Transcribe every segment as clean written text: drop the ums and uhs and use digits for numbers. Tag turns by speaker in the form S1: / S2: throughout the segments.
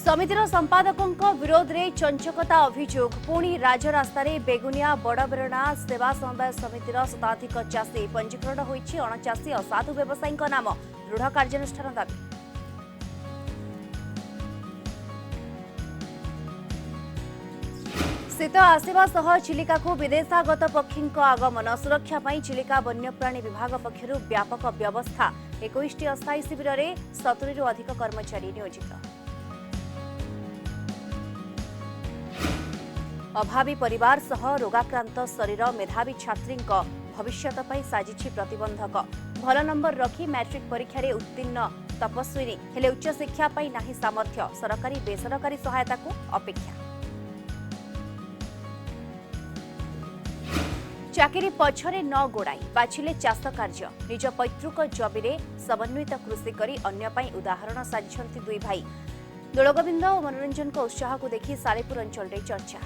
S1: समितिर संपादकों विरोध में चंचकता अभियोग पुणी राजरास्ता बेगुनिया बड़बेरणा सेवा समवाय समितिर शताधिक चाषी पंजीकरण होईछि। अणचाषी असाधु व्यवसायी नाम दृढ़ कार्यानुष्ठान दाबी। शीत आसवा सह चिलिका को विदेशागत पक्षी आगमन सुरक्षा पाई चिलिका वन्यप्राणी विभाग पक्षर व्यापक व्यवस्था। 21टी अस्थायी शिविर में 70 अधिक कर्मचारी नियोजित। अभावी परिवार सह रोगाक्रांत शरीर मेधावी छात्री भविष्यत पाई साजिछि प्रतिबंधक। भल नंबर रखी मैट्रिक परीक्षा रे उत्तीर्ण तपस्विनी हेले उच्च शिक्षा पाई नाही सामर्थ्य। सरकारी बेसरकारी सहायता को अपेक्षा। चाकरी पछरे न गोड़ाई बाछिले चाष कार्य। निज पैतृक जमीरे समन्वित कृषि करी अन्य पाई उदाहरण साजिछंती दुई भाई। दोलगोविंद और मनोरंजन को उत्साह को देखि सालेपुर अंचल रे चर्चा।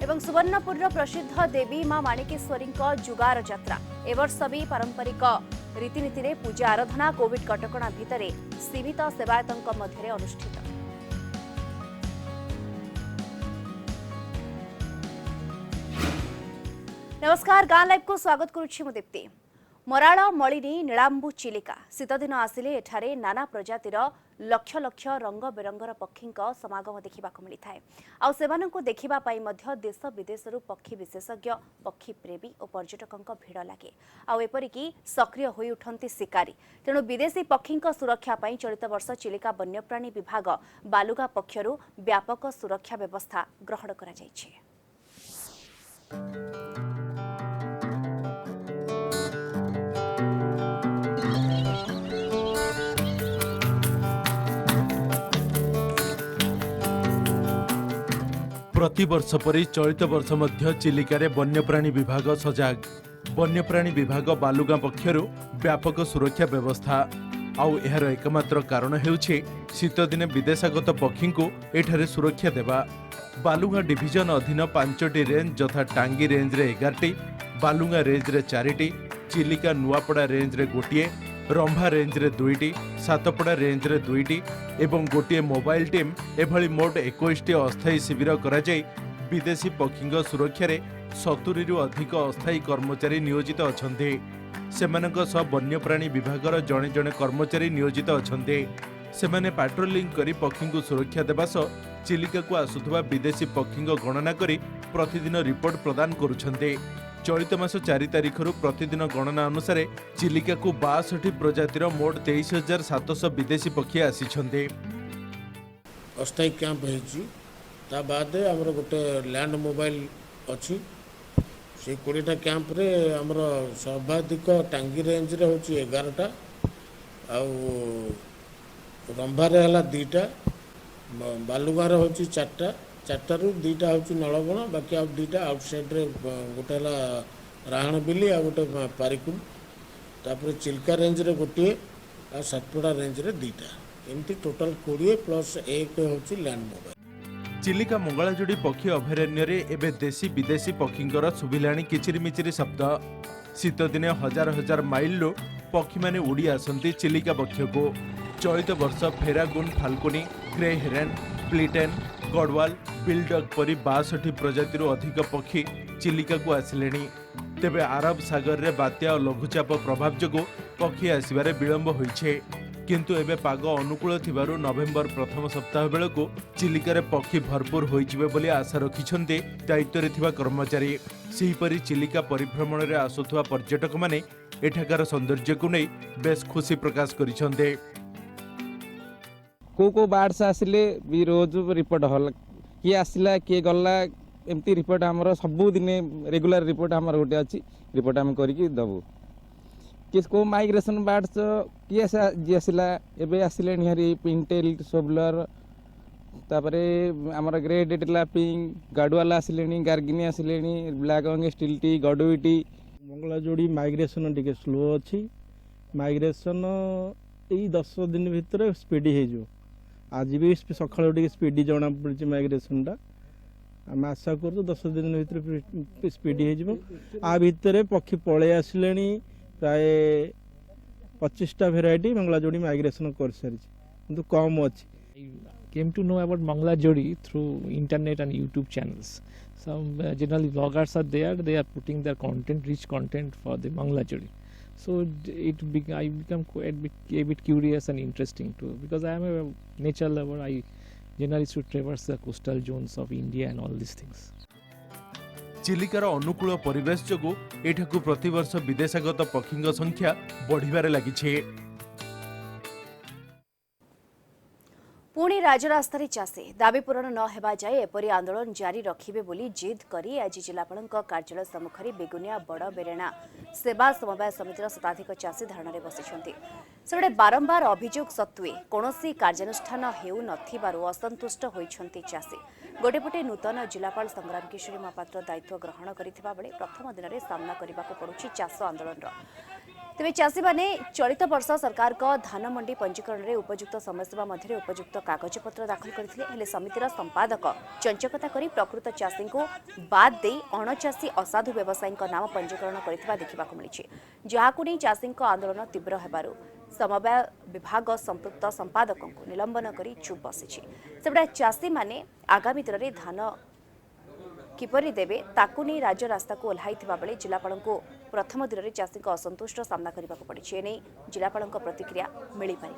S1: एवं सुवर्णपुर प्रसिद्ध देवी मां माणिकेश्वरी जुगार यात्रा एवर्ष भी पारंपरिक रीतिनीति रे पूजा आराधना कोविड कटकणा भितरे सीमित सेवायतों मध्य अनुष्ठित। नमस्कार गाँ लाइव को स्वागत करुछि मु दीप्ति। मराळ मलिनी नीलांबु चिलिका शीतदिन आसिले एठारे नाना प्रजातिर लक्ष लक्ष रंग बेरंगर पक्षी समागम देखा मिलता है। आउ सेमानंकु देखिबा पाई मध्य देश विदेशरू पक्षी विशेषज्ञ पक्षी प्रेमी और पर्यटकों भिड़ लगे। आउ एपरिकी सक्रिय होई उठंती शिकारी। तेणु विदेशी पक्षी सुरक्षा पाई चलित वर्ष चिलिका वन्यप्राणी विभाग बालुगा पक्षरु व्यापक सुरक्षा व्यवस्था ग्रहण करा जायछि।
S2: प्रति वर्ष परि चलित वर्ष मध्य चिलिका रे वन्यप्राणी विभाग सजाग। वन्यप्राणी विभाग बालुगा पक्षरु व्यापक सुरक्षा व्यवस्था। आउ एहार एकमात्र कारण हेउछि शीत दिने विदेशागत पक्षी को एठारे सुरक्षा देवा। बालुगा डिविजन अधीन 5टी रेंज यथा टांगी रेंज रे 11टी, बालुगा रेंज रे 4टी, चिलिका नुआपड़ा रेंज रे 1टी, रंभा रेंज रे 2टी, सातपड़ा रेंज रे 2टी एवं गोटे मोबाइल टीम एभली मोट 21टी अस्थायी शिविर करा जाय विदेशी पक्षी सुरक्षा रे 70 अधिक अस्थायी कर्मचारी नियोजित अछन्ते। सेमानक सह वन्यप्राणी विभागर जणे जणे कर्मचारी नियोजित अछन्ते। सेमाने पेट्रोलिंग करी पक्षी को सुरक्षा देबा सह चिलिका को आसुथबा विदेशी पक्षी गणना करी प्रतिदिन रिपोर्ट प्रदान करुछन्ते। चलित मास 4 तारिखर प्रतिदिन गणना अनुसार चिलिका को 62 प्रजातिर मोट 23,700 विदेशी पक्षी आसीछन्ते।
S3: अस्थायी कैंप होइछि ता बाद हमर गोटे लैंड मोबाइल अछि। से 20टा कैंप रे हमर सर्वाधिक टांगी रेंज रे होछि 11टा आउ रंभा रे हला 2टा, बालुगा रे होछि 4टा, 4टारू 2टा होछि नलबण, बाकी आउ 2टा आउटसाइड रे गोटे हला राहण बिली आ गोटे पारिकुल, तापर चिल्का रेंज रे गोटे आ सातपड़ा रेंज रे 2टा, एमती टोटल 20 प्लस 1 होछि लैंड मोबाइल।
S2: चिलिका मंगलाजोड़ी पक्षी अभयारण्य रे एबे देशी विदेशी पक्षींकर सुभिलाणी किचिरी मिचिरी शब्द। शीत दिने हजार हजार माइल लो पक्षी माने उड़ी आसंती चिलिका पक्ष को। चलित वर्ष फेरागुन, फाल्कुनी, ग्रे हेरन, प्लिटेन, गडवाल, बिल्डक परी 62 प्रजातिर अधिक पक्षी चिलिका को आसिलेनी। तेबे आरब सागर रे बात्या और लघुचाप प्रभाव जोगु पक्षी आसिबारे विलंब होइछे। किंतु एबे पाग अनुकूल थिबारु नवेम्बर प्रथम सप्ताह बेलकु चिलिकार पक्षी भरपूर होइजिबे बोली आशा रखिछन्ते दायित्वरे थिबा कर्मचारी। सेहिपरि चिलिका परिभ्रमण रे आसुथुवा पर्यटक माने एठाकार सौंदर्य को नै बेस खुशी प्रकाश करिछन्ते।
S4: को बार्ड्स आसिले भी रोज रिपोर्ट हल किए आसिला किए गला एमती रिपोर्ट हमर सबु दिने रेगुलर रिपोर्ट हमर गोटे अछि। रिपोर्ट हम करिकि दबु किसको माइग्रेशन बार्ड्स किए जी आसिला एबे आसिले निहारी पिंटेल सोबलर तापरे हमर ग्रे डेड लैपिंग गाडवाला आसिलेनी, गार्गिनी आसिलेनी, ब्लैक वंग स्टिल्टी, गडुइटी।
S5: मंगला जोड़ी माइग्रेशन टिके स्लो अछि। माइग्रेशन एई 10 दिन भितर स्पीडी हे जो आज भी सकाळ टिके स्पीडी जणा पड़छि माइग्रेशन टा। आम आशा करूँ 10 दिन भितर स्पीडी हो आ भितर पक्षी पलि आसिले प्राय पचिशटा भेराइटी मंगला जोड़ी माइग्रेशन कर सारी किंतु कम अच्छी
S6: I came to know about Mangla Jodi through internet and YouTube channels. Some generally vloggers are there. They are putting their content, rich content for the Mangla Jodi. So I become quite a bit curious and interesting too, because I am a nature lover. I generally should traverse the coastal zones of India and all these things.
S2: ଚିଲିକାର ଅନୁକୂଳ ପରିବେଶ ଯୋଗୁଁ ଏଠାକୁ ପ୍ରତିବର୍ଷ ବିଦେଶାଗତ ପକ୍ଷୀଙ୍କ ସଂଖ୍ୟା ବଢ଼ିବାରେ ଲାଗିଛି।
S1: पुणी राजरास्तार चाषी दाबी पूरण न हेबा जाए एपरी आंदोलन जारी रखिबे बोली जिद करी आज जिलापालଙ୍କ कार्यालय सम्मुखरे बेगुनिया बड़ बेरेणा सेवा समवाय समितिर शताधिक चाषी धारणारे बसिछन्ति। सेबडे बारंबार अभियोग सत्वे कोनोसी कार्यानुष्ठान हेउ नथिबारु असंतुष्ट होइछन्ति चाषी। गोटेपटे नूतन जिलापाल संग्राम किशोरी महापात्र दायित्व ग्रहण करिथिबा बेले प्रथम दिन में सामना करबाको पड़ुछि चाष आंदोलन। तेज चाषी मैंने चलित वर्ष सरकार का धान मंडी पंजीकरण में उपयुक्त समयसीमा मध्य उपयुक्त कागजपत्र दाखल करते समितिर संपादक चंचकता कर प्रकृत चाषी को बाद दे अणचाषी असाधु व्यवसायी नाम पंजीकरण करथिबा मिली, जहां नहीं चाषी आंदोलन तीव्र होबारु समवाय विभाग संपृक्त संपादकों को निलंबन कर चुप बसी। सेबडा चाषी मैंने आगामी दिन में धान किपरि देवे ताकू नहीं राज्य रास्ता को ओह्लाइथिबा बेले जिलापालଙ୍କୁ प्रथम दिन में चाषी असंतुष्ट सामना करने पड़ी। एने जिलापालଙ୍କ प्रतिक्रिया मिल पारि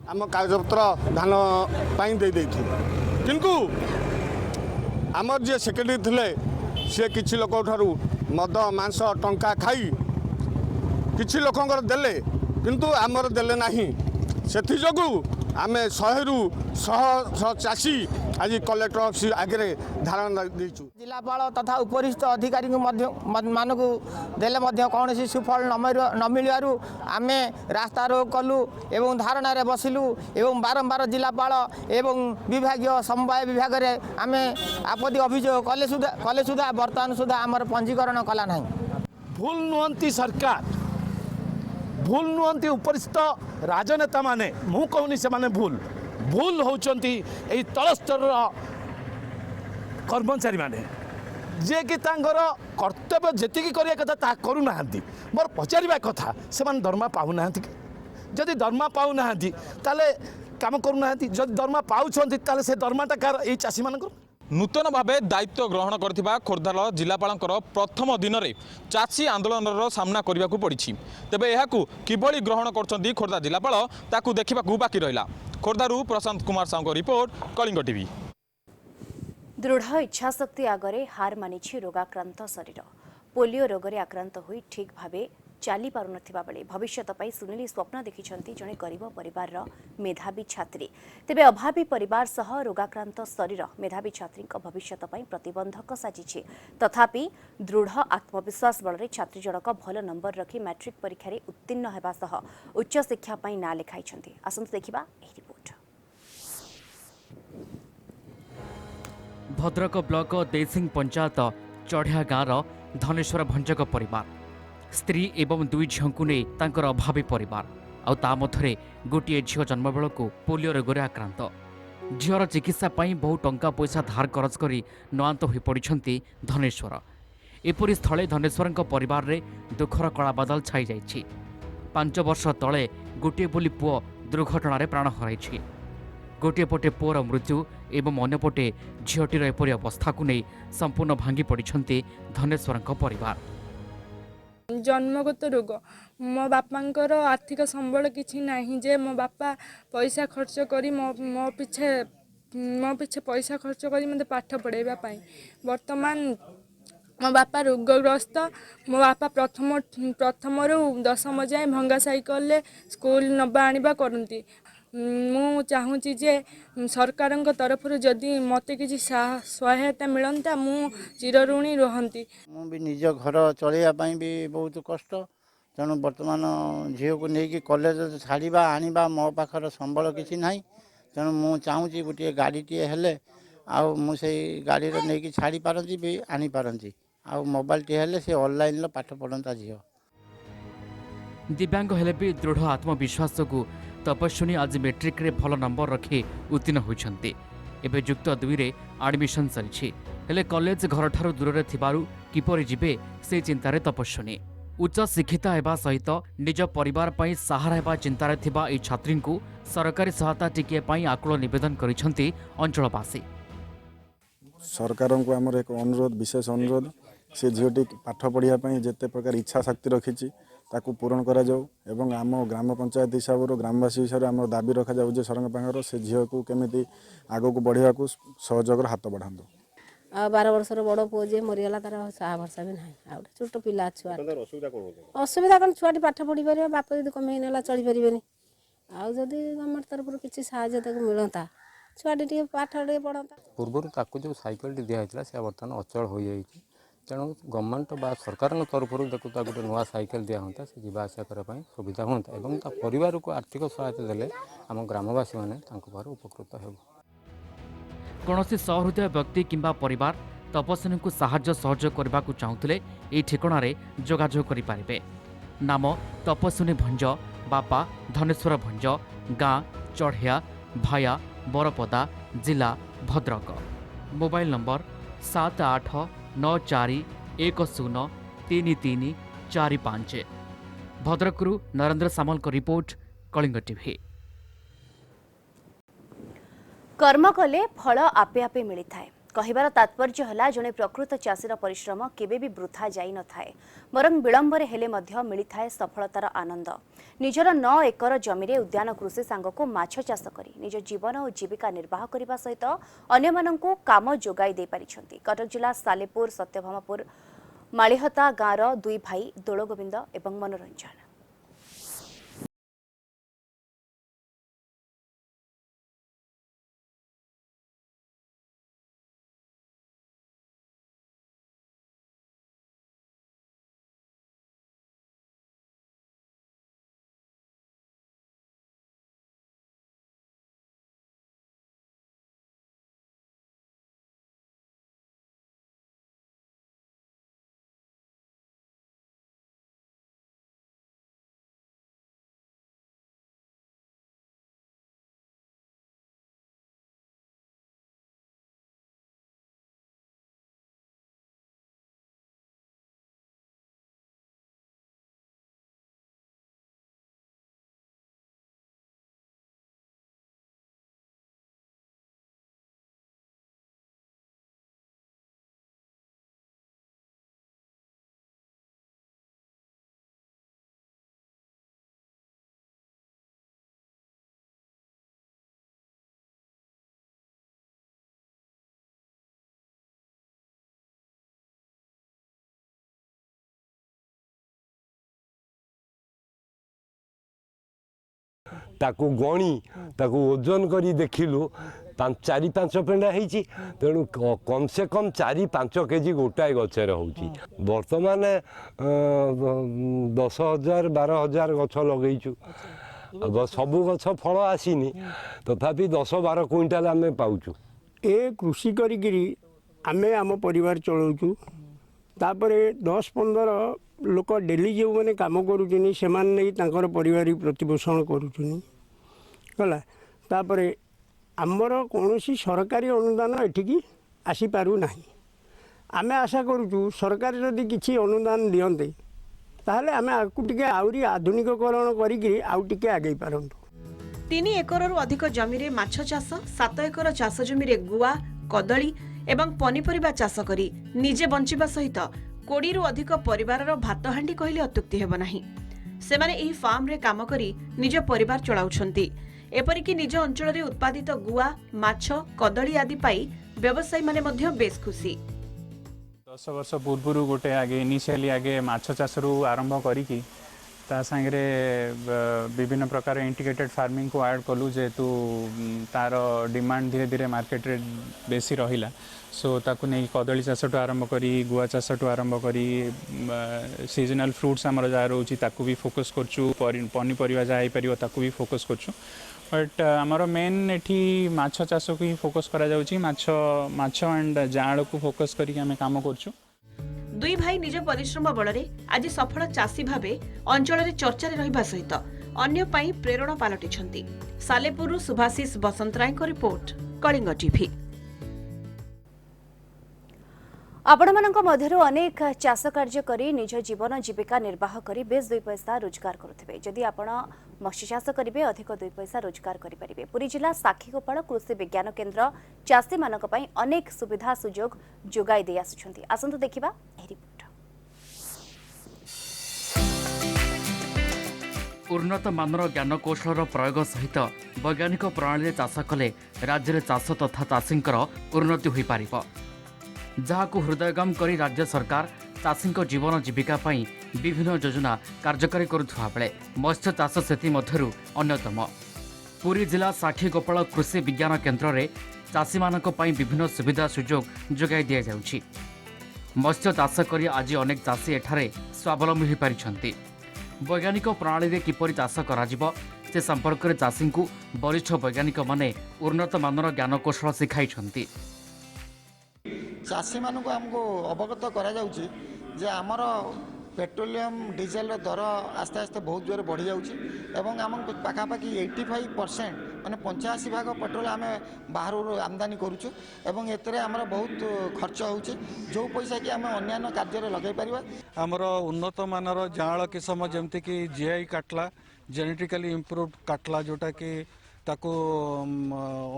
S7: आम कागजपत्र धान किंतु आमर जे सेक्रेटरी थिले से किछि लोक ठारू मद मांस टंका खाई किछि लोकंकर देले किंतु आमर देले नाही। सेथि जोगु आमे 100 चाषी आज कलेक्टर ऑफिस आगे धारणा देचु।
S8: जिलापाल तथा उपरिस्थ अधिकारी मानक देले कौन सुफल न मिलू आम रास्ता रोक कलु एवं धारणा बसिलु एवं बारंबार जिलापाल एवं विभाग समवाय विभाग आम आपत्ति अभियोग कले सुधा बर्तमान सुधा आमर पंजीकरण कला ना।
S9: भूल नुहंती सरकार, भूल नुहंती उपरिस्थ राजनेता माने, मु कहूनी से माने भूल होचंती एई तल स्तर कर्मचारी माने जे कि तांगर कर्तव्य जेतिकी करिया कथा ता करू नाहंती। मोर पचारिबा कथा से मान दरमा पाउ नाहंती, जदि दरमा पाउ नाहंती ताले काम करू नाहंती, जदि दरमा पाउछंती ताले से दरमाटा कार एई चासी मानकर।
S10: नूतन भावे दायित्व ग्रहण करथिबा खोर्धार जिलापालंकर प्रथम दिन में चाषी आंदोलन सामना करने को पड़ी। तेबे एहाकू किभली ग्रहण करछंती खोर्धा जिलापाल ताकू देखिबाकू बाकी रहिला। खोर्धारू प्रशांत कुमार साहू रिपोर्ट, कलिंग टीवी।
S1: दृढ़ इच्छाशक्ति आगरे हार मानिछि रोगाक्रांत शरीर। पोलियो रोगरे आक्रांत होई ठीक भावे चाली पारु नथिबा बेले भविष्यत पाई सुनीली स्वप्न देखिछंती जणे गरीब परिवार मेधावी छात्री। तेबे अभावी परिवार सह रोगाक्रांत शरीर मेधावी छात्री भविष्यत पाई प्रतिबंधक साजिछि। तथापि दृढ़ आत्मविश्वास बल छात्री जनक भल नंबर रखी मैट्रिक परीक्षा रे उत्तीर्ण हेबा सह उच्च शिक्षा पाई ना लेखाइछंती। आसंतु देखिबा एही रिपोर्ट।
S11: भद्रक ब्लॉक देसिंग पंचायत चढ़िया गाँव धनेश्वर भंजक परिवार स्त्री एवं दुई झील को नहीं तांकर अभावी परिवार आउ गोटे झील जन्म बेलू पोलियो रोग आक्रांत। झीर चिकित्सा बहु टंका पैसा धार करज कर नआंत हो पड़ती धनेश्वर। एपरी स्थले धनेश्वर परिवार रे दुखर कला बादल छाई जाइछि। 5 वर्ष तले गोटे बोली पुओ दुर्घटन प्राण हराई। गोटे पटे पुओर मृत्यु एवं अन्यपटे झीटीर एपरी अवस्था को नहीं संपूर्ण भांगी पड़ती धनेश्वर परिवार।
S12: जन्मगत रोग मो बापांकर आर्थिक संबल किछि नाही जे मो बापा पैसा खर्च करी मो पिछे पैसा खर्च करी मते पाठ पढ़ाइबा पाई। वर्तमान मो बापा रोगग्रस्त। मो बापा प्रथम रु 10वीं जाए भंगा साइकल ले स्कूल नबा आनिबा करती। मु चाहूँगी जे सरकार तरफ जदि मत किसी सहायता मिलता मु चिरऋणी रहती।
S13: मु भी निज घर चलैया भी बहुत कष्ट तेणु बर्तमान झील को लेकिन कॉलेज छाड़ा आनिबा मो पाखर संबल किसी ना तेणु मु चाहूँगी गोटे गाड़ीटे हेले मुझे गाड़ी नहीं छाड़ी पारती भी आनी पारती आ मोबाइल टी हेले से ऑनलाइन पाठ पढ़ता झील।
S11: दिव्यांग हेले भी दृढ़ आत्मविश्वास को तपस्विनी आज मेट्रिक रे भल नंबर रखी उत्तीर्ण होइछन्ते। एबे युक्त 2 रे एडमिशन सरिछि हेले कॉलेज घर ठारू दूर रे थिबारु किपरि जिबे से चिंतारे तपस्विनी। उच्च शिक्षिता हेबा सहित निज परिवार पई सहारा हेबा चिंतारे थिबा ए छात्री को सरकारी सहायता टिके पई आकुल निवेदन करिसंती अंचलवासी।
S14: सरकार को आमर एक अनुरोध, विशेष अनुरोध, से झीटी पाठ पढ़ाई जिते प्रकार इच्छा शक्ति रखी ताकू पूरण करा जाऊ एवं आम ग्राम पंचायत हिसाब से ग्रामवासी हिसाब से आम दाबी रखा जाऊ सरकार पाखर से झील को केमी आग को बढ़िया सहयोग हाथ बढ़ातु।
S15: 12 वर्षर बड़ पुओ जे मरीगला तार साहा भरसा भी ना छोट पिला छुआ असुविधा कौन छुआटी पाठ पढ़ी पार बाप जब कमे ना चली पारे आदि गवर्नमेंट तरफ किसी साहय मिलता छुआटी पाठ पढ़ता।
S16: पूर्व जो साइकेल दिखाई से बर्तमान अचल हो जाए तेणु गवर्नमेंट बा सरकार तरफ देखो गोटे नुआ साइकेल दिया होता से जीवा आसा करने सुविधा होता और परिवार को आर्थिक सहायता देले आम ग्रामवासी मैंने उपकृत हो।
S11: कौनसी सहृदय व्यक्ति किंबा परिवार तपस्विनी को साहाय्य सहयोग करने को चाहूले यह ठिकाण जोगाजोग करें। नाम तपस्विनी भंज, बापा धनेश्वर भंज, गाँ चढ़िया, भाया बरपदा, जिला भद्रक। Mobile number 7894103345। भद्रकरू नरेंद्र सामल को रिपोर्ट, कलिंग टीवी।
S1: कर्म कले फल आपे आपे मिली थाए कहिबार तात्पर्य हला जने प्रकृत चाषीर परिश्रम केबे भी वृथा जाई न थाए बरं विलंबरे हेले मध्य मिली थाए सफलतार आनंद। निजर 9 एकर जमीरे उद्यान कृषि सांगको माछ चाष करी निज जीवन और जीविका निर्वाह करने सहित अन्य माननकु काम जोगाई दे पारिछंती। कटक जिला सालेपुर सत्यभामापुर मालिहता गाँवर 2 भाई दोलगोविंद एवं मनोरंजन।
S17: ताकू गणी ताकू ओजन करी देखिलु 4-5 पेंडा होती तेणु कम से कम 4-5 केजी गोटाए गचर हो बर्तमान 10,000-12,000 गछ लगेचु सबू गछ फल आसीनी तथापि 10-12 क्विंटाल आम पाऊँ।
S18: ए कृषि करी आमे आम परिवार चलाऊँ तापरे 10-15 लोक डेली जो मैंने काम करुचनी से परिवार प्रतिपोषण करुला तापरे आमर कौन सरकारी अनुदान एठिकी आसी पारु नाही। आमे आशा करुचु सरकार जदि किछि अनुदान दियन्ते ताहले आमे आकु टिके आउरी आधुनिककरण करिकि आउ टिके आगे पारंतु।
S19: 3 एकररू अधिक जमीरे माछ चाष 7 एकर चाष जमीरे गुआ कदली एवं पनीपरिबा चाष करी निजे बंचिबा सहित 20 रु अधिक परिवारर भात हांडी कहले अत्युक्ति हेब नाही। सेमाने एही फार्म रे काम करी निज परिवार चलाउछंती। एपरिकी निज अंचल रे उत्पादित गुआ माछ कदली आदि पाई व्यवसायी माने मध्य बेस खुशी।
S20: 10 वर्ष पूर्व गोटे आगे इनिशियली आगे माछ चाषरू आरंभ करिकी ता संगे विभिन्न प्रकार इंटीग्रेटेड फार्मिंग को ऐड कलु जेतु तार डिमांड धीरे धीरे मार्केट रे बेसी रहिला सो ताकू नहीं कदली चाषटू आरंभ करी गुआ चाषटू आरंभ करी सीजनल फ्रूट्स आमर जहाँ रोची ताकू भी फोकस करचु पनीपरिया जहाँ हो पार ताकू भी फोकस करचु बट आमर मेन एठी माछ चाष को ही फोकस करा जाउची माछ एंड जाल को फोकस करी आमे काम करचु।
S19: 2 भाई निज परिश्रम बଳରେ आज सफल चाषी भावे अंचल रे चर्चा रे रहिबा सहित अन्य पाई प्रेरणा पालटिछंती। सालेपुर सुभाषिष बसंतराय को रिपोर्ट, कलिंग टीवी।
S1: ଆପଣମାନଙ୍କ ମଧ୍ୟରୁ ଅନେକ ଚାଷ କାର୍ଯ୍ୟ କରି ନିଜ ଜୀବନ ଜୀବିକା ନିର୍ବାହ କରି ବେଶ 2 ପଇସା ରୋଜଗାର କରୁଥିବେ। ଯଦି ଆପଣ ମତ୍ସ୍ୟ ଚାଷ କରିବେ ଅଧିକ 2 ପଇସା ରୋଜଗାର କରିପାରିବେ। ପୁରୀ ଜିଲ୍ଲା ସାକ୍ଷୀଗୋପାଳ କୃଷି ବିଜ୍ଞାନ କେନ୍ଦ୍ର ଚାଷୀମାନଙ୍କ ପାଇଁ ଅନେକ ସୁବିଧା ସୁଯୋଗ ଯୋଗାଇ ଦେଇ ଆସୁଛନ୍ତି। ଆସନ୍ତୁ ଦେଖିବା ଏହି ରିପୋର୍ଟ।
S11: ଉନ୍ନତ ମାନର ଜ୍ଞାନକୌଶଳର ପ୍ରୟୋଗ ସହିତ ବୈଜ୍ଞାନିକ ପ୍ରଣାଳୀରେ ଚାଷ କଲେ ରାଜ୍ୟରେ ଚାଷ ତଥା ଚାଷୀଙ୍କର ଉନ୍ନତି ହୋଇପାରିବ, ଯାହାକୁ ହୃଦୟଙ୍ଗମ କରି ରାଜ୍ୟ ସରକାର ଚାଷୀଙ୍କ ଜୀବନ ଜୀବିକା ପାଇଁ ବିଭିନ୍ନ ଯୋଜନା କାର୍ଯ୍ୟକାରୀ କରୁଥିବା ବେଳେ ମତ୍ସ୍ୟ ଚାଷ ସେଥିମଧ୍ୟରୁ ଅନ୍ୟତମ। ପୁରୀ ଜିଲ୍ଲା ସାକ୍ଷୀଗୋପାଳ କୃଷି ବିଜ୍ଞାନ କେନ୍ଦ୍ରରେ ଚାଷୀମାନଙ୍କ ପାଇଁ ବିଭିନ୍ନ ସୁବିଧା ସୁଯୋଗ ଯୋଗାଇ ଦିଆଯାଉଛି। ମତ୍ସ୍ୟ ଚାଷ କରି ଆଜି ଅନେକ ଚାଷୀ ଏଠାରେ ସ୍ୱାବଲମ୍ବୀ ହୋଇପାରିଛନ୍ତି। ବୈଜ୍ଞାନିକ ପ୍ରଣାଳୀରେ କିପରି ଚାଷ କରାଯିବ ସେ ସମ୍ପର୍କରେ ଚାଷୀଙ୍କୁ ବରିଷ୍ଠ ବୈଜ୍ଞାନିକମାନେ ଉନ୍ନତ ମାନର ଜ୍ଞାନକୌଶଳ ଶିଖାଇଛନ୍ତି।
S8: ଚାଷୀମାନଙ୍କୁ ଆମକୁ ଅବଗତ କରାଯାଉଛି ଯେ ଆମର ପେଟ୍ରୋଲିୟମ ଡିଜେଲର ଦର ଆସ୍ତେ ଆସ୍ତେ ବହୁତ ଜୋରରେ ବଢ଼ିଯାଉଛି ଏବଂ ଆମ ପାଖାପାଖି 85% ମାନେ 85% ପେଟ୍ରୋଲ ଆମେ ବାହାରୁ ଆମଦାନୀ କରୁଛୁ ଏବଂ ଏଥିରେ ଆମର ବହୁତ ଖର୍ଚ୍ଚ ହେଉଛି, ଯେଉଁ ପଇସା କି ଆମେ ଅନ୍ୟାନ୍ୟ କାର୍ଯ୍ୟରେ ଲଗାଇ ପାରିବା।
S21: ଆମର ଉନ୍ନତ ମାନର ଜାଁଳ କିସମ ଯେମିତିକି GI କାଟଲା, ଜେନେଟିକାଲି ଇମ୍ପ୍ରୁଭଡ କାଟଲା, ଯେଉଁଟାକି ତାକୁ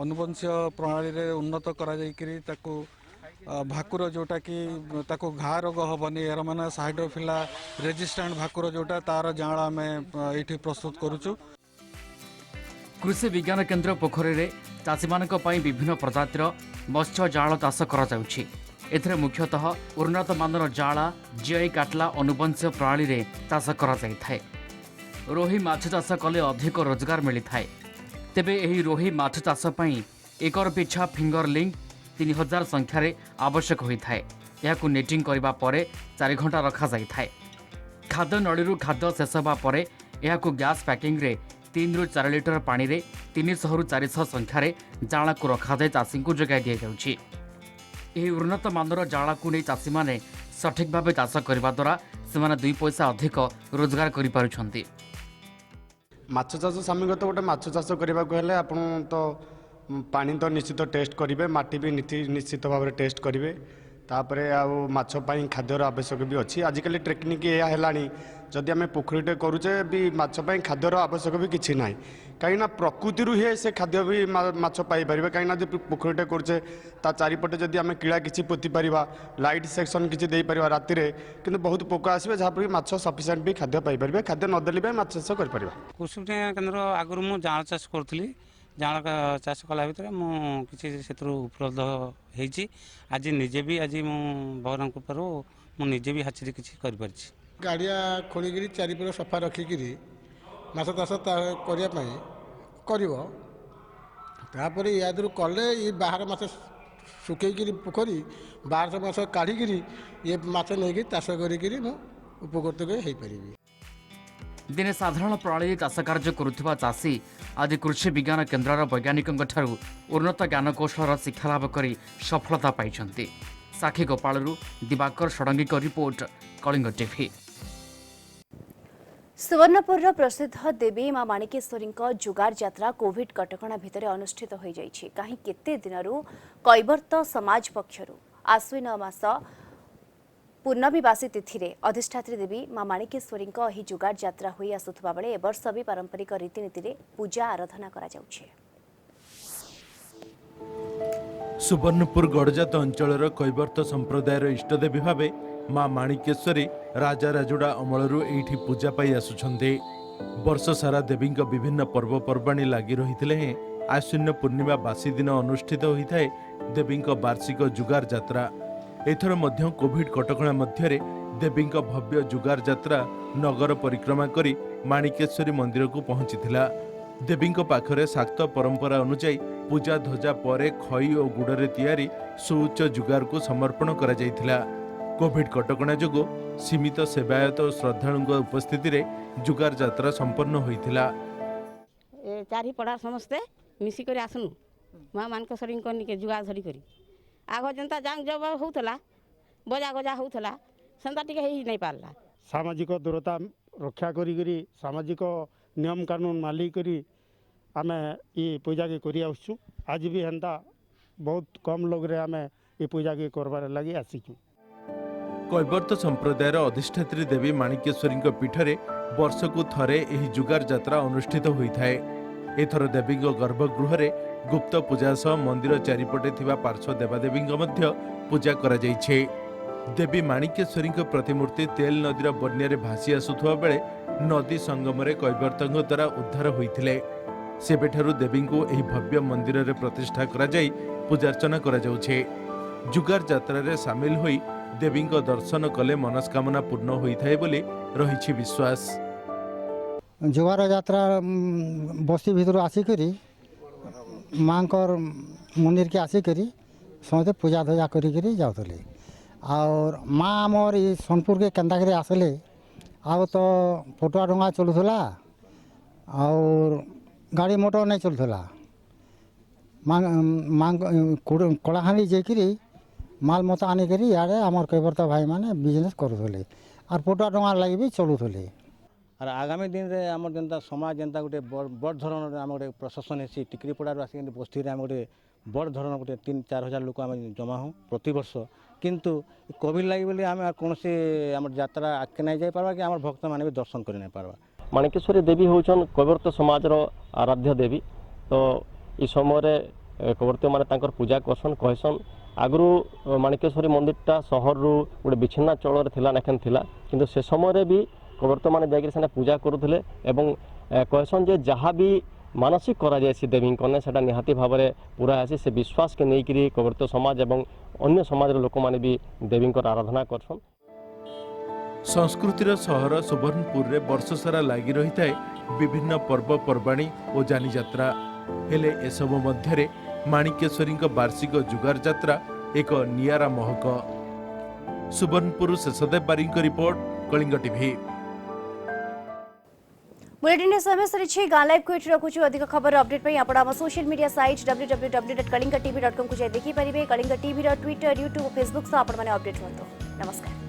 S21: ଅନୁବଂଶୀୟ ପ୍ରଣାଳୀରେ ଉନ୍ନତ କରାଯାଇକରି ତାକୁ ଭାକୁର ଯେଉଁଟାକି ତାକୁ ଘା ରୋଗ ହେବନି, ଏରମାନାସ୍ ହାଇଡ୍ରୋଫିଲା ରେଜିଷ୍ଟାଣ୍ଟ ଭାକୁର ଯେଉଁଟା ତାର ଜାଁଳ ଆମେ ଏଇଠି ପ୍ରସ୍ତୁତ କରୁଛୁ।
S11: କୃଷି ବିଜ୍ଞାନ କେନ୍ଦ୍ର ପୋଖରୀରେ ଚାଷୀମାନଙ୍କ ପାଇଁ ବିଭିନ୍ନ ପ୍ରଜାତିର ମତ୍ସ୍ୟ ଜାଳ ଚାଷ କରାଯାଉଛି। ଏଥିରେ ମୁଖ୍ୟତଃ ଉନ୍ନତ ମାନର ଜାଳ GI କାଟଲା ଅନୁବଂଶୀୟ ପ୍ରଣାଳୀରେ ଚାଷ କରାଯାଇଥାଏ। ରୋହି ମାଛ ଚାଷ କଲେ ଅଧିକ ରୋଜଗାର ମିଳିଥାଏ। ତେବେ ଏହି ରୋହି ମାଛ ଚାଷ ପାଇଁ ଏକର ପିଛା ଫିଙ୍ଗରଲିଙ୍ଗ 3000 ସଂଖ୍ୟାରେ ଆବଶ୍ୟକ ହୋଇଥାଏ। ଏହାକୁ ନେଟିଂ କରିବା ପରେ 4 ଘଣ୍ଟା ରଖାଯାଇଥାଏ। ଖାଦ୍ୟ ନଳୀରୁ ଖାଦ୍ୟ ଶେଷ ହେବା ପରେ ଏହାକୁ ଗ୍ୟାସ୍ ପ୍ୟାକିଂରେ 3 ରୁ 4 ଲିଟର ପାଣିରେ 300 ରୁ 400 ସଂଖ୍ୟାରେ ଜାଳକୁ ରଖାଯାଇ ଚାଷୀଙ୍କୁ ଯୋଗାଇ ଦିଆଯାଉଛି। ଏହି ଉନ୍ନତ ମାନର ଜାଳକୁ ନେଇ ଚାଷୀମାନେ ସଠିକ୍ ଭାବେ ଚାଷ କରିବା ଦ୍ୱାରା ସେମାନେ 2 ପଇସା ଅଧିକ ରୋଜଗାର କରିପାରୁଛନ୍ତି।
S22: ମାଛ ଚାଷ ସାମିଗତ ଗୋଟେ ମାଛ ଚାଷ କରିବାକୁ ହେଲେ ଆପଣ ତ ପାଣି ତ ନିଶ୍ଚିତ ଟେଷ୍ଟ କରିବେ, ମାଟି ବି ନିଶ୍ଚିତ ଭାବରେ ଟେଷ୍ଟ କରିବେ, ତାପରେ ଆଉ ମାଛ ପାଇଁ ଖାଦ୍ୟର ଆବଶ୍ୟକ ବି ଅଛି। ଆଜିକାଲି ଟେକ୍ନିକ୍ ଏହା ହେଲାଣି ଯଦି ଆମେ ପୋଖରୀଟେ କରୁଛେ ବି ମାଛ ପାଇଁ ଖାଦ୍ୟର ଆବଶ୍ୟକ ବି କିଛି ନାହିଁ, କାହିଁକିନା ପ୍ରକୃତିରୁ ହିଁ ସେ ଖାଦ୍ୟ ବି ମାଛ ପାଇପାରିବେ। କାହିଁକିନା ଯଦି ପୋଖରୀଟେ କରୁଛେ ତା ଚାରିପଟେ ଯଦି ଆମେ କିଳା କିଛି ପୋତି ପାରିବା, ଲାଇଟ୍ ସେକ୍ସନ୍ କିଛି ଦେଇପାରିବା ରାତିରେ, କିନ୍ତୁ ବହୁତ ପୋକ ଆସିବେ ଯାହାଫଳରେ କି ମାଛ ସଫିସିଏଣ୍ଟ ବି ଖାଦ୍ୟ ପାଇପାରିବେ। ଖାଦ୍ୟ ନଦେଲେ ବି ମାଛ ଚାଷ କରିପାରିବା।
S23: କୃଷି କେନ୍ଦ୍ର ଆଗରୁ ମୁଁ ଜାଳ ଚାଷ କରୁଥିଲି। ଜାଳ ଚାଷ କଲା ଭିତରେ ମୁଁ କିଛି ସେଥିରୁ ଉପଲବ୍ଧ ହେଇଛି। ଆଜି ନିଜେ ବି ଆଜି ମୁଁ ଭଗବାନଙ୍କ କୃପାରୁ ମୁଁ ନିଜେ ବି ହାଚିରେ କିଛି କରିପାରିଛି।
S3: ଗାଡ଼ିଆ ଖୋଳିକିରି ଚାରିପଟ ସଫା ରଖିକିରି ମାଛ ଚାଷ କରିବା ପାଇଁ କରିବ, ତାପରେ ୟାଦେହରୁ କଲେ ଇଏ ବାହାର ମାଛ ଶୁଖେଇକିରି ପୋଖରୀ ବାହାର ମାଛ କାଢ଼ିକିରି ଇଏ ମାଛ ନେଇକି ଚାଷ କରିକିରି ମୁଁ ଉପକୃତ ହେଇପାରିବି।
S11: ଦିନେ ସାଧାରଣ ପ୍ରଣାଳୀରେ ଚାଷ କାର୍ଯ୍ୟ କରୁଥିବା ଚାଷୀ ଆଜି କୃଷି ବିଜ୍ଞାନ କେନ୍ଦ୍ରର ବୈଜ୍ଞାନିକଙ୍କଠାରୁ ଉନ୍ନତ ଜ୍ଞାନକୌଶଳର ଶିକ୍ଷାଲାଭ କରି ସଫଳତା ପାଇଛନ୍ତି। ସାକ୍ଷୀଗୋପାଳରୁ ଦିବାକର ଷଡ଼ଙ୍ଗୀଙ୍କ ରିପୋର୍ଟ, କଳିଙ୍ଗ ଟିଭି।
S1: ସୁବର୍ଣ୍ଣପୁରର ପ୍ରସିଦ୍ଧ ଦେବୀ ମା ମାଣିକେଶ୍ୱରୀଙ୍କ ଜୁଗାର ଯାତ୍ରା କୋଭିଡ୍ କଟକଣା ଭିତରେ ଅନୁଷ୍ଠିତ ହୋଇଯାଇଛି। କାହିଁ କେତେ ଦିନରୁ କୈବର୍ତ୍ତ ସମାଜ ପକ୍ଷରୁ ଆଶ୍ୱିନ ମାସ ପୂର୍ଣ୍ଣମୀବାସୀ ତିଥିରେ ଅଧିଷ୍ଠାତ୍ରୀ ଦେବୀ ମା ମାଣିକେଶ୍ୱରୀଙ୍କ ଏହି ଜୁଗାର ଯାତ୍ରା ହୋଇ ଆସୁଥିବା ବେଳେ ଏ ବର୍ଷ ବି ପାରମ୍ପରିକ ରୀତିନୀତିରେ ପୂଜା ଆରାଧନା କରାଯାଉଛି।
S2: ସୁବର୍ଣ୍ଣପୁର ଗଡ଼ଜାତ ଅଞ୍ଚଳର କୈବର୍ତ୍ତ ସମ୍ପ୍ରଦାୟର ଇଷ୍ଟଦେବୀ ଭାବେ ମା ମାଣିକେଶ୍ୱରୀ ରାଜା ରାଜୁଡ଼ା ଅମଳରୁ ଏଇଠି ପୂଜା ପାଇ ଆସୁଛନ୍ତି। ବର୍ଷ ସାରା ଦେବୀଙ୍କ ବିଭିନ୍ନ ପର୍ବପର୍ବାଣୀ ଲାଗି ରହିଥିଲେ ହେଁ ଆଶ୍ୱିନ ପୂର୍ଣ୍ଣିମା ବାସି ଦିନ ଅନୁଷ୍ଠିତ ହୋଇଥାଏ ଦେବୀଙ୍କ ବାର୍ଷିକ ଜୁଗାର ଯାତ୍ରା। ଏଥର ମଧ୍ୟ କୋଭିଡ୍ କଟକଣା ମଧ୍ୟରେ ଦେବୀଙ୍କ ଭବ୍ୟ ଜୁଗାର ଯାତ୍ରା ନଗର ପରିକ୍ରମା କରି ମାଣିକେଶ୍ୱରୀ ମନ୍ଦିରକୁ ପହଞ୍ଚିଥିଲା। ଦେବୀଙ୍କ ପାଖରେ ଶାକ୍ତ ପରମ୍ପରା ଅନୁଯାୟୀ ପୂଜା ଧ୍ୱଜା ପରେ ଖଇ ଓ ଗୁଡ଼ରେ ତିଆରି ସୁଉଚ୍ଚ ଜୁଗାରକୁ ସମର୍ପଣ କରାଯାଇଥିଲା। କୋଭିଡ୍ କଟକଣା ଯୋଗୁଁ ସୀମିତ ସେବାୟତ ଓ ଶ୍ରଦ୍ଧାଳୁଙ୍କ ଉପସ୍ଥିତିରେ ଜୁଗାର ଯାତ୍ରା ସମ୍ପନ୍ନ ହୋଇଥିଲା।
S24: ଚାରିପଡ଼ା ସମସ୍ତେ ମିଶିକରି ଆସନୁ ମା ମାଣିକେଶ୍ୱରୀଙ୍କ ନିକେ ଜୁଗାର ଧରି କରି ଆଗ ଯେନ୍ତା ଜାଙ୍ଗ ଜବ ହେଉଥିଲା ବଜା ଗଜା ହେଉଥିଲା ସେନ୍ତା ଟିକେ ହେଇ ନାଇଁ ପାରିଲା।
S18: ସାମାଜିକ ଦୂରତା ରକ୍ଷା କରିକିରି ସାମାଜିକ ନିୟମ କାନୁନ ମାନି କରି ଆମେ ଇ ପୂଜାକେ କରି ଆସୁଛୁ। ଆଜି ବି ହେନ୍ତା ବହୁତ କମ୍ ଲୋକରେ ଆମେ ଇ ପୂଜାକେ କରବାର୍ ଲାଗି ଆସିଛୁ।
S2: कैवर्त संप्रदायर अधिष्ठात्री देवी माणिकेश्वरी पीठरे वर्षकु थरे एही जुगार यात्रा अनुष्ठित होइथाए। एथर देवी गर्भगृह गुप्त पूजा सह मंदिर चारिपटे थिबा पार्श्व देवादेवी पूजा करा जाइछे। देवी माणिकेश्वरी प्रतिमूर्ति तेल नदीर बन्या भासी आसुथुवा बेले नदी संगम कैवर्तଙ୍କ द्वारा उद्धार होइथिले। सेबेठारु देवी को एही भव्य मंदिर रे प्रतिष्ठा करा जाई पूजार्चना करा जाउछे। जुगार यात्रा रे शामिल होई देवी दर्शन कले मनस्कामना पूर्ण होइथाए बोली रहिछि विश्वास।
S4: जुगार यात्रा बस्ती भितर आसिकरी माँकर मंदिर के आसिकरी समस्ते पूजा धजा करी जाउथले। और माँ आमर ई सोनपुर के केन्दाकरी आसले आउ तो फोटोआ डोंगा चलुला और गाड़ी मोटर नहीं चलुला। माँ कलाहांडी जाकरी माल मत आनिकरी यारे आमर कैवर्त भाई माने बिजनेस करुले और फोटोआ डोंगा लगी भी चलुले।
S5: और आगामी दिन रे आमर जनता समाज जनता गोटे बड़ धरण आम गोटे प्रशासन है टिकरीपड़ार आसिक बस्ती आम गोटे बड़ धरण गोटे 3-4 हजार लोक आम जमा हो प्रति वर्ष। किंतु कोविड लगी बोली आम कौन आम यात्रा आगे नहीं जाई पारबा कि आम भक्त माने भी दर्शन कर नहीं पारबा।
S6: माणिकेश्वरी देवी होचन कैवर्त समाजर आराध्य देवी। तो इस समय कैवर्त माने तांकर पूजा करसन कहसन। आगु माणिकेश्वरी मंदिरटा सहर रु गोटे विच्छिन्नाचल थिला नेखन थिला किंतु से समय भी कैवर्त माने जाकि सेना पूजा करुथिले एवं कहसन जे जहाँ भी मानसिक करा जायसी देवी कने सेटा निहाती भाबरे पूरा आसी से विश्वास के नेइकरी कैवर्त समाज एवं अन्य समाज लोक माने भी देवी आराधना करसन।
S2: संस्कृतिर सहर सुवर्णपुर रे वर्ष सारा लागि रहिताए विभिन्न पर्वपर्वाणी और जानी यात्रा। हेले एसबु मध्यरे माणिकेश्वरी वार्षिक जुगार यात्रा एक नियारा महक। सुवर्णपुर शेषदेव बारी रिपोर्ट, कलिंग टीवी।
S1: बुलेटिन समय सरी गाँ लाइव को रखुचु। अधिक खबर अपडेट पे आपण आम सोशल मीडिया साइट www.kalingatv.com को जाई देखि परिबे। कलिंग टीवी रो ट्विटर, यूट्यूब, फेसबुक से आपण माने अपडेट हुंतो। नमस्कार।